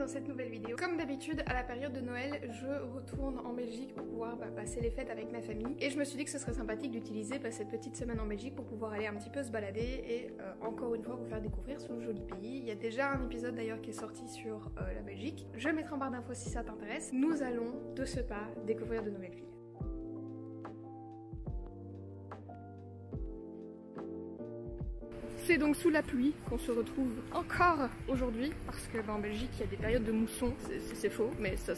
cette nouvelle vidéo. Comme d'habitude, à la période de Noël, je retourne en Belgique pour pouvoir passer les fêtes avec ma famille. Et je me suis dit que ce serait sympathique d'utiliser cette petite semaine en Belgique pour pouvoir aller un petit peu se balader et encore une fois vous faire découvrir ce joli pays. Il y a déjà un épisode d'ailleurs qui est sorti sur la Belgique. Je mettrai en barre d'infos si ça t'intéresse. Nous allons de ce pas découvrir de nouvelles villes. C'est donc sous la pluie qu'on se retrouve encore aujourd'hui parce que en Belgique il y a des périodes de mousson, c'est faux mais ça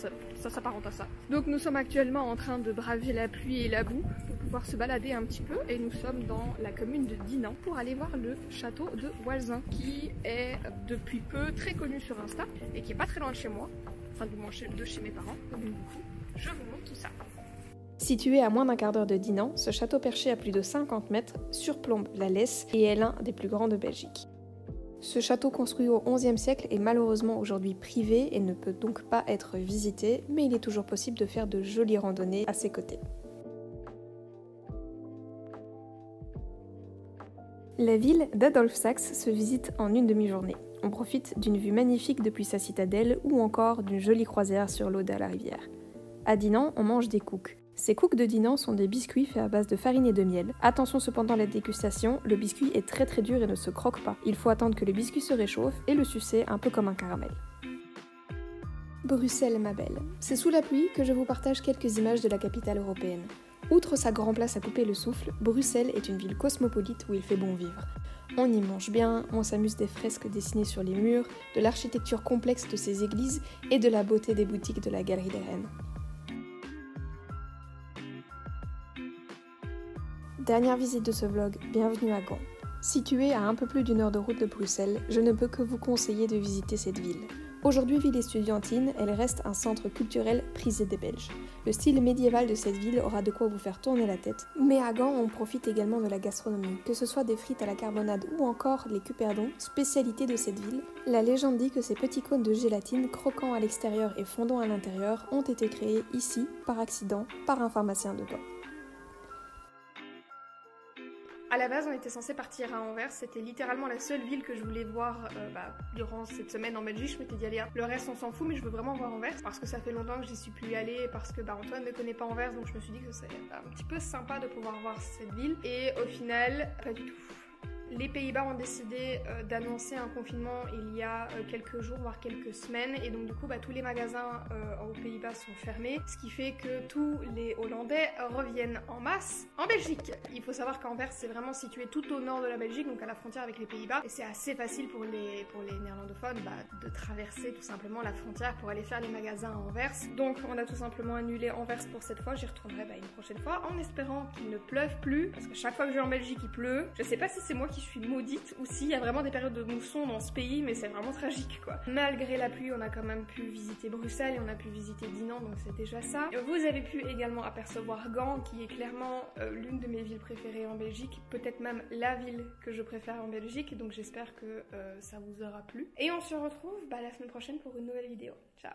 s'apparente à ça. Donc nous sommes actuellement en train de braver la pluie et la boue pour pouvoir se balader un petit peu et nous sommes dans la commune de Dinant pour aller voir le château de Walzin qui est depuis peu très connu sur Insta et qui est pas très loin de chez moi, enfin du moins de chez mes parents, donc du coup je vous montre tout ça. Situé à moins d'un quart d'heure de Dinant, ce château perché à plus de 50 mètres surplombe la Lesse et est l'un des plus grands de Belgique. Ce château construit au XIe siècle est malheureusement aujourd'hui privé et ne peut donc pas être visité, mais il est toujours possible de faire de jolies randonnées à ses côtés. La ville d'Adolphe Sax se visite en une demi-journée. On profite d'une vue magnifique depuis sa citadelle ou encore d'une jolie croisière sur l'eau de la rivière. À Dinant, on mange des cooks. Ces cooks de Dinant sont des biscuits faits à base de farine et de miel. Attention cependant à la dégustation, le biscuit est très dur et ne se croque pas. Il faut attendre que le biscuit se réchauffe et le sucer un peu comme un caramel. Bruxelles, ma belle. C'est sous la pluie que je vous partage quelques images de la capitale européenne. Outre sa grande place à couper le souffle, Bruxelles est une ville cosmopolite où il fait bon vivre. On y mange bien, on s'amuse des fresques dessinées sur les murs, de l'architecture complexe de ses églises et de la beauté des boutiques de la Galerie des Reines. Dernière visite de ce vlog, bienvenue à Gand. Située à un peu plus d'1 heure de route de Bruxelles, je ne peux que vous conseiller de visiter cette ville. Aujourd'hui ville estudiantine, elle reste un centre culturel prisé des Belges. Le style médiéval de cette ville aura de quoi vous faire tourner la tête. Mais à Gand, on profite également de la gastronomie, que ce soit des frites à la carbonade ou encore les cuperdons, spécialité de cette ville. La légende dit que ces petits cônes de gélatine, croquants à l'extérieur et fondants à l'intérieur, ont été créés ici, par accident, par un pharmacien de Gand. À la base, on était censé partir à Anvers, c'était littéralement la seule ville que je voulais voir durant cette semaine en Belgique. Je m'étais dit, allez, le reste on s'en fout, mais je veux vraiment voir Anvers parce que ça fait longtemps que j'y suis plus y allée, parce que Antoine ne connaît pas Anvers, donc je me suis dit que ce serait un petit peu sympa de pouvoir voir cette ville. Et au final, pas du tout. Les Pays-Bas ont décidé d'annoncer un confinement il y a quelques jours, voire quelques semaines, et donc du coup tous les magasins aux Pays-Bas sont fermés, ce qui fait que tous les Hollandais reviennent en masse en Belgique. Il faut savoir qu'Anvers c'est vraiment situé tout au nord de la Belgique, donc à la frontière avec les Pays-Bas, et c'est assez facile pour les néerlandophones de traverser tout simplement la frontière pour aller faire les magasins à Anvers. Donc on a tout simplement annulé Anvers pour cette fois, j'y retournerai une prochaine fois, en espérant qu'il ne pleuve plus, parce que chaque fois que je vais en Belgique il pleut. Je sais pas si c'est moi qui suis maudite ou s'il y a vraiment des périodes de mousson dans ce pays, mais c'est vraiment tragique quoi. Malgré la pluie, on a quand même pu visiter Bruxelles et on a pu visiter Dinant, donc c'est déjà ça. Vous avez pu également apercevoir Gand, qui est clairement l'une de mes villes préférées en Belgique, peut-être même la ville que je préfère en Belgique, donc j'espère que ça vous aura plu. Et on se retrouve la semaine prochaine pour une nouvelle vidéo. Ciao!